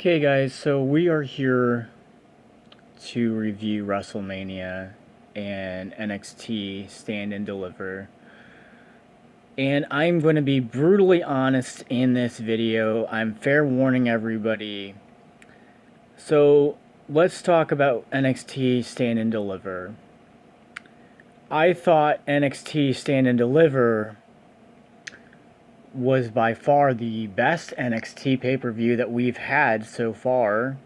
Okay, guys, so we are here to review WrestleMania and NXT Stand and Deliver. And I'm going to be brutally honest in this video. I'm fair warning everybody. So let's talk about NXT Stand and Deliver. I thought NXT Stand and Deliver was by far the best NXT pay-per-view that we've had so far.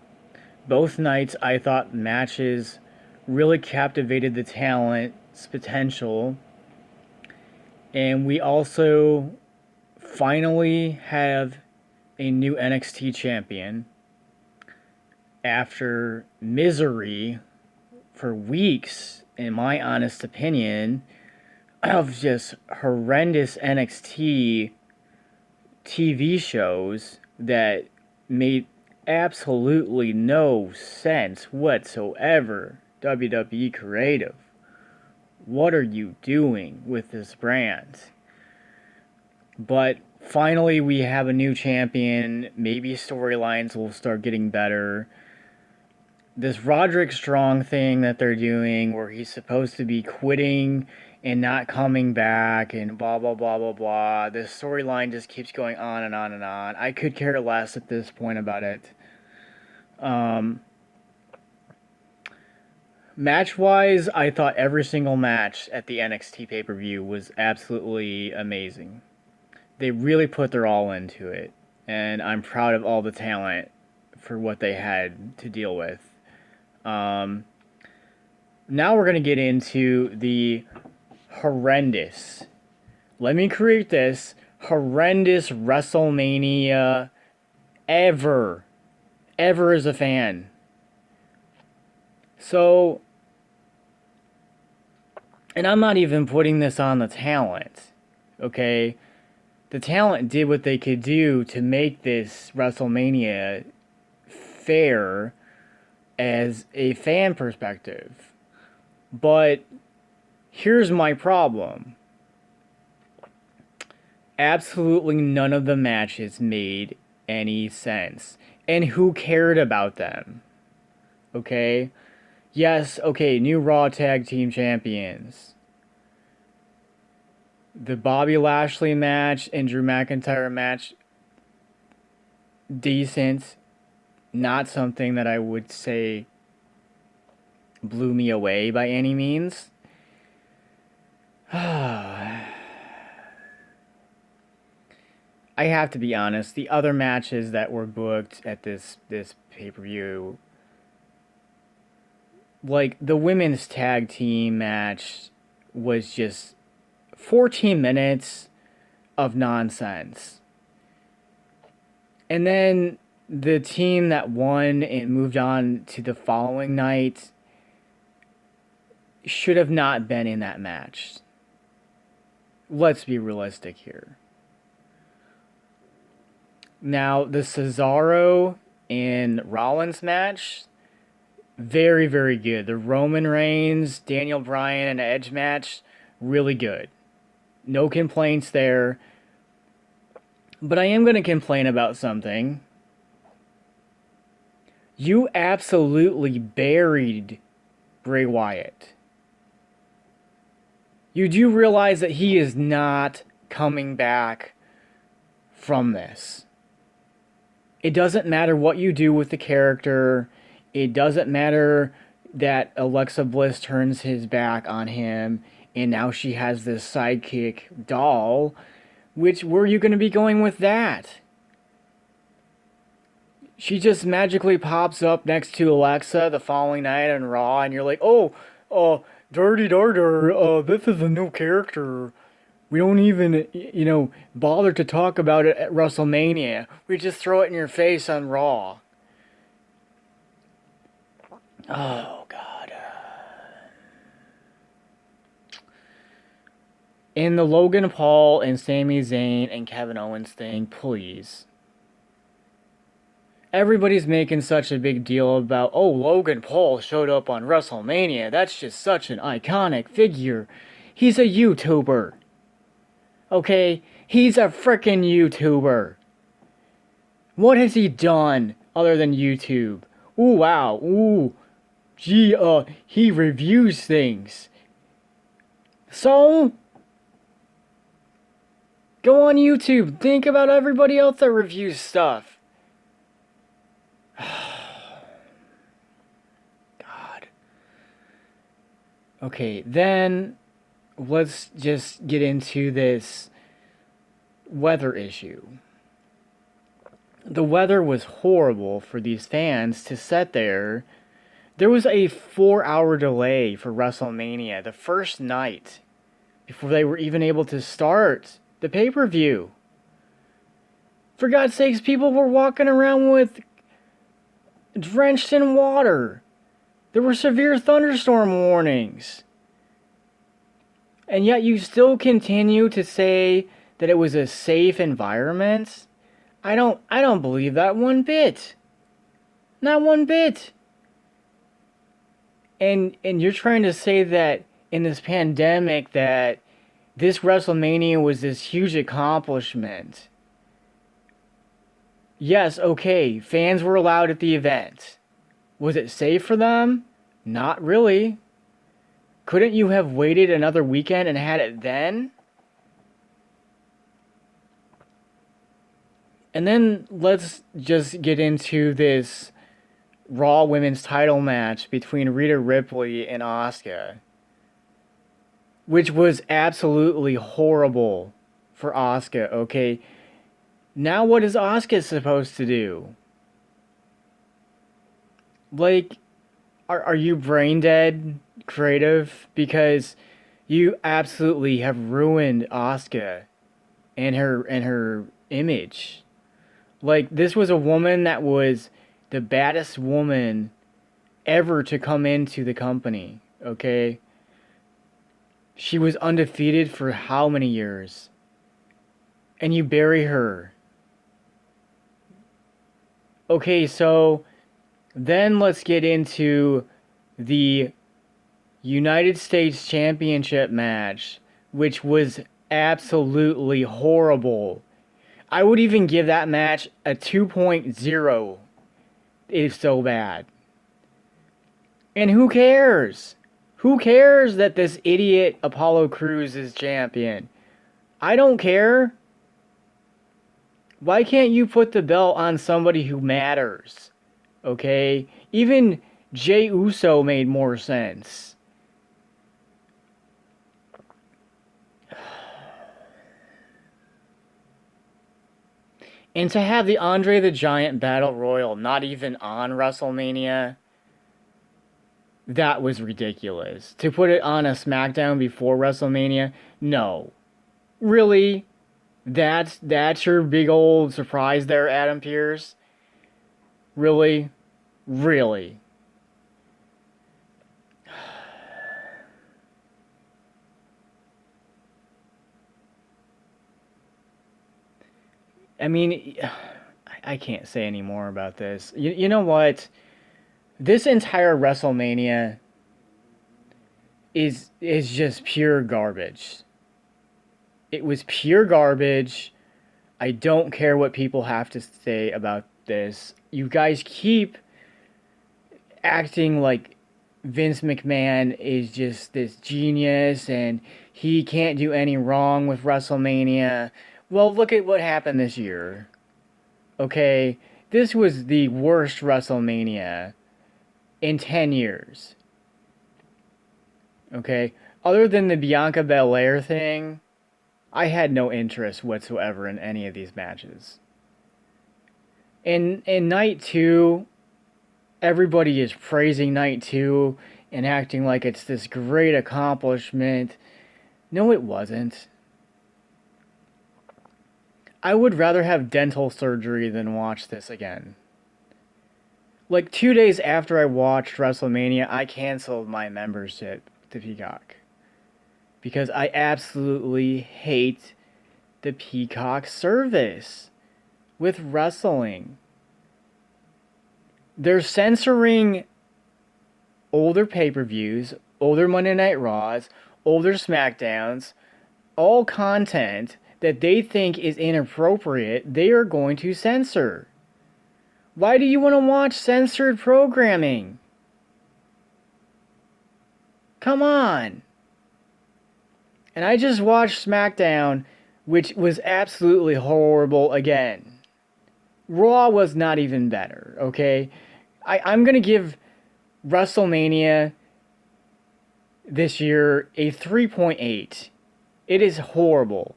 Both nights, I thought matches really captivated the talent's potential. And we also finally have a new NXT champion after misery for weeks, in my honest opinion, of just horrendous NXT TV shows that made absolutely no sense whatsoever. WWE Creative, what are you doing with this brand? But finally we have a new champion. Maybe storylines will start getting better. This Roderick Strong thing that they're doing where he's supposed to be quitting and not coming back and blah blah blah blah blah. This storyline just keeps going on and on and on. I could care less at this point about it. Match-wise, I thought every single match at the NXT pay-per-view was absolutely amazing. They really put their all into it, and I'm proud of all the talent for what they had to deal with. Now we're going to get into the horrendous, let me create this, horrendous WrestleMania ever as a fan. So, and I'm not even putting this on the talent, okay? The talent did what they could do to make this WrestleMania fair as a fan perspective. But here's my problem. Absolutely none of the matches made any sense. And who cared about them? Okay? Yes, okay, new Raw Tag Team Champions. The Bobby Lashley match and Drew McIntyre match, decent. Not something that I would say blew me away by any means. I have to be honest, the other matches that were booked at this pay-per-view, like the women's tag team match was just 14 minutes of nonsense. And then the team that won and moved on to the following night should have not been in that match. Let's be realistic here. Now, the Cesaro and Rollins match, very, very good. The Roman Reigns, Daniel Bryan, and Edge match, really good. No complaints there. But I am going to complain about something. You absolutely buried Bray Wyatt. You do realize that he is not coming back from this. It doesn't matter what you do with the character. It doesn't matter that Alexa Bliss turns his back on him and now she has this sidekick doll. Where are you going to be going with that? She just magically pops up next to Alexa the following night on Raw, and you're like, Dirty Darter, this is a new character. We don't even, bother to talk about it at WrestleMania. We just throw it in your face on Raw. Oh, God. In the Logan Paul and Sami Zayn and Kevin Owens thing, please. Everybody's making such a big deal about, Logan Paul showed up on WrestleMania. That's just such an iconic figure. He's a YouTuber. Okay? He's a frickin' YouTuber. What has he done other than YouTube. Ooh, wow. Ooh, gee, he reviews things. So, go on YouTube. Think about everybody else that reviews stuff. God. Okay, then let's just get into this weather issue. The weather was horrible for these fans to sit there. There was a 4-hour delay for WrestleMania the first night before they were even able to start the pay-per-view. For God's sakes, people were walking around with drenched in water. There were severe thunderstorm warnings. And yet you still continue to say that it was a safe environment? I don't believe that one bit. Not one bit. And you're trying to say that in this pandemic that this WrestleMania was this huge accomplishment. Yes, okay, fans were allowed at the event. Was it safe for them? Not really. Couldn't you have waited another weekend and had it then? And then let's just get into this Raw Women's title match between Rhea Ripley and Asuka, which was absolutely horrible for Asuka, okay? Now what is Asuka supposed to do? Like, are you brain dead, creative? Because you absolutely have ruined Asuka and her image. Like, this was a woman that was the baddest woman ever to come into the company, okay? She was undefeated for how many years? And you bury her. Okay, so then let's get into the United States Championship match, which was absolutely horrible. I would even give that match a 2.0. It's so bad. And who cares? Who cares that this idiot Apollo Crews is champion? I don't care. Why can't you put the belt on somebody who matters? Okay? Even Jey Uso made more sense. And to have the Andre the Giant Battle Royal not even on WrestleMania, that was ridiculous. To put it on a SmackDown before WrestleMania, no. Really? That's your big old surprise there, Adam Pearce? Really? Really? I mean, I can't say any more about this. You know what? This entire WrestleMania is just pure garbage. It was pure garbage. I don't care what people have to say about this. You guys keep acting like Vince McMahon is just this genius and he can't do any wrong with WrestleMania. Well, look at what happened this year. Okay, this was the worst WrestleMania in 10 years. Okay, other than the Bianca Belair thing, I had no interest whatsoever in any of these matches. In night 2, everybody is praising night 2 and acting like it's this great accomplishment. No, it wasn't. I would rather have dental surgery than watch this again. Like 2 days after I watched WrestleMania, I canceled my membership to Peacock. Because I absolutely hate the Peacock service with wrestling. They're censoring older pay-per-views, older Monday Night Raws, older SmackDowns, all content that they think is inappropriate, they are going to censor. Why do you want to watch censored programming? Come on. And I just watched SmackDown, which was absolutely horrible again. Raw was not even better, okay? I'm going to give WrestleMania this year a 3.8. It is horrible.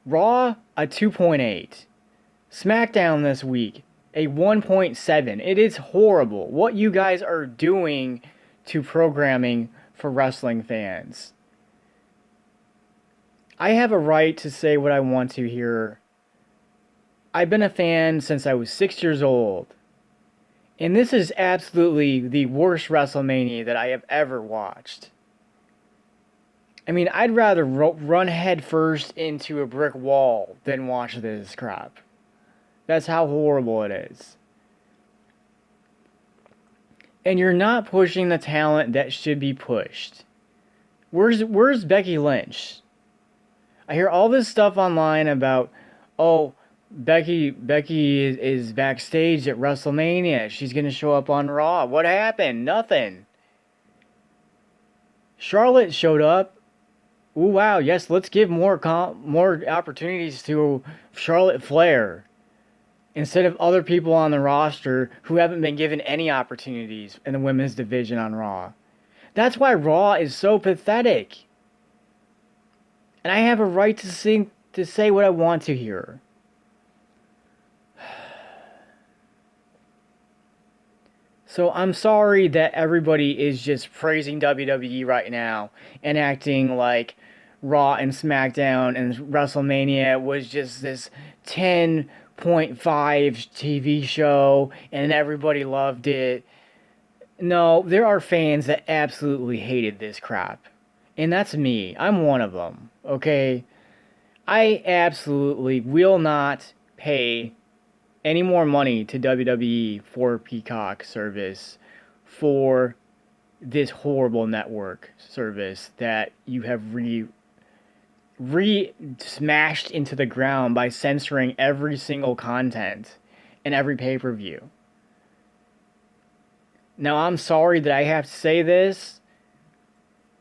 Raw, a 2.8. SmackDown this week, a 1.7. It is horrible what you guys are doing to programming for wrestling fans. I have a right to say what I want to here. I've been a fan since I was 6 years old. And this is absolutely the worst WrestleMania that I have ever watched. I mean, I'd rather run headfirst into a brick wall than watch this crap. That's how horrible it is. And you're not pushing the talent that should be pushed. Where's Becky Lynch? I hear all this stuff online about, oh, Becky is backstage at WrestleMania. She's going to show up on Raw. What happened? Nothing. Charlotte showed up. Ooh, wow. Yes, let's give more opportunities to Charlotte Flair instead of other people on the roster who haven't been given any opportunities in the women's division on Raw. That's why Raw is so pathetic. And I have a right to say what I want to hear. So I'm sorry that everybody is just praising WWE right now and acting like Raw and SmackDown and WrestleMania was just this 10.5 TV show and everybody loved it. No, there are fans that absolutely hated this crap. And that's me. I'm one of them, okay? I absolutely will not pay any more money to WWE for Peacock service for this horrible network service that you have smashed into the ground by censoring every single content in every pay-per-view. Now, I'm sorry that I have to say this,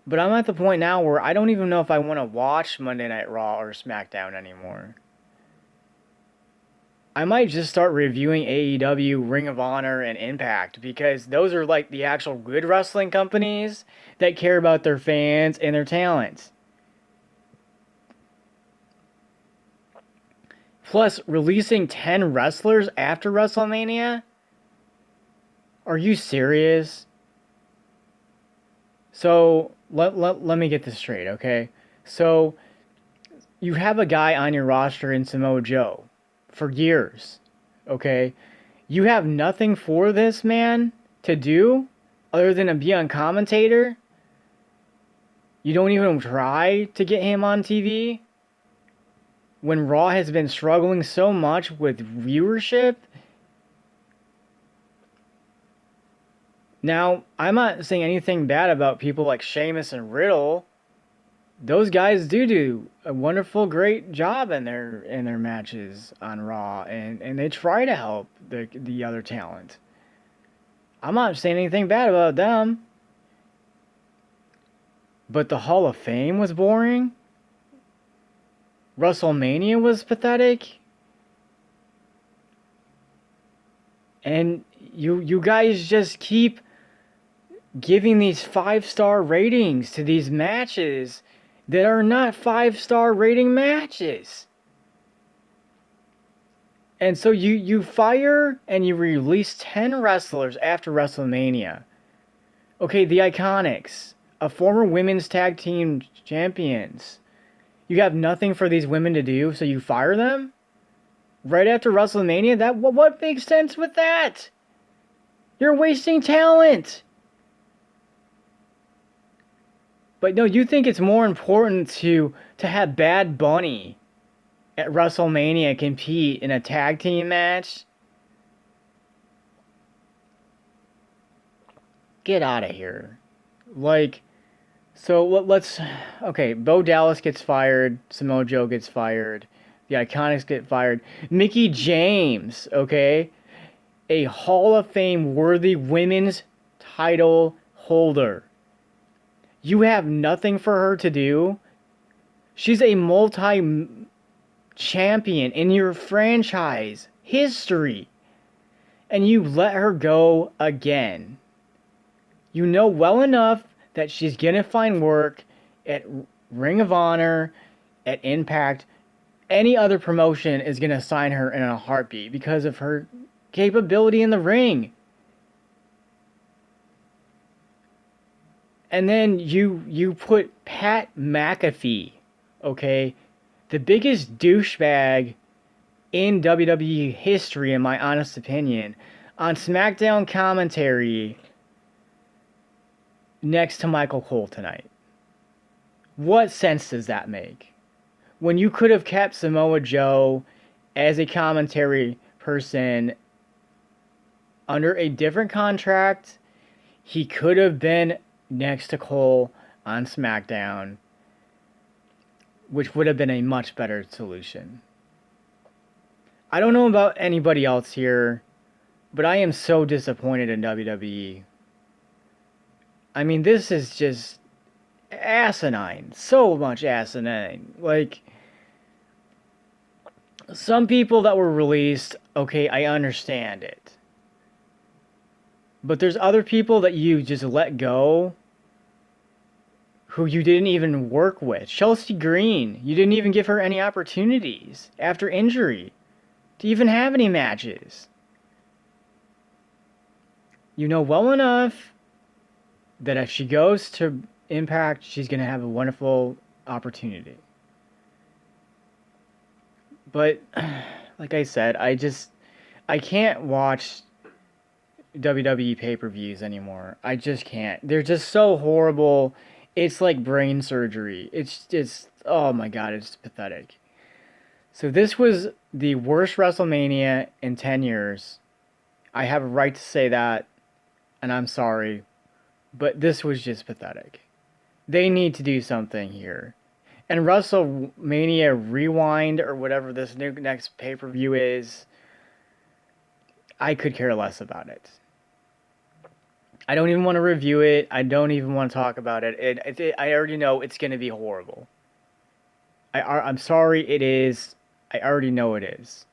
but I'm at the point now where I don't even know if I want to watch Monday Night Raw or SmackDown anymore. I might just start reviewing AEW, Ring of Honor, and Impact because those are like the actual good wrestling companies that care about their fans and their talent. Plus, releasing 10 wrestlers after WrestleMania? Are you serious? So, let me get this straight, okay? So, you have a guy on your roster in Samoa Joe for years, okay? You have nothing for this man to do other than to be on commentator? You don't even try to get him on TV? When Raw has been struggling so much with viewership? Now, I'm not saying anything bad about people like Sheamus and Riddle. Those guys do a wonderful, great job in their matches on Raw, and they try to help the other talent. I'm not saying anything bad about them. But the Hall of Fame was boring. WrestleMania was pathetic. And you guys just keep giving these 5-star ratings to these matches that are not 5-star rating matches. And so you fire and you release 10 wrestlers after WrestleMania. Okay, the Iconics, a former women's tag team champions. You have nothing for these women to do, so you fire them? Right after WrestleMania? What makes sense with that? You're wasting talent. But no, you think it's more important to have Bad Bunny at WrestleMania compete in a tag team match? Get out of here. Like, so let's... Okay, Bo Dallas gets fired. Samoa Joe gets fired. The Iconics get fired. Mickey James, okay? A Hall of Fame worthy women's title holder. You have nothing for her to do. She's a multi champion in your franchise history. And you let her go again. You know well enough that she's going to find work at Ring of Honor, at Impact. Any other promotion is going to sign her in a heartbeat because of her capability in the ring. And then you put Pat McAfee, okay, the biggest douchebag in WWE history, in my honest opinion, on SmackDown commentary next to Michael Cole tonight. What sense does that make? When you could have kept Samoa Joe as a commentary person under a different contract, he could have been next to Cole on SmackDown, which would have been a much better solution. I don't know about anybody else here, but I am so disappointed in WWE. I mean, this is just asinine. So much asinine. Like, some people that were released, okay, I understand it. But there's other people that you just let go who you didn't even work with. Chelsea Green, you didn't even give her any opportunities after injury to even have any matches. You know well enough that if she goes to Impact, she's going to have a wonderful opportunity. But, like I said, I can't watch WWE pay-per-views anymore. I just can't. They're just so horrible. It's like brain surgery. It's just, oh my god, it's pathetic. So this was the worst WrestleMania in 10 years. I have a right to say that, and I'm sorry, but this was just pathetic. They need to do something here. And WrestleMania Rewind, or whatever this new next pay-per-view is, I could care less about it. I don't even want to review it. I don't even want to talk about it. I already know it's going to be horrible. I'm sorry, it is. I already know it is.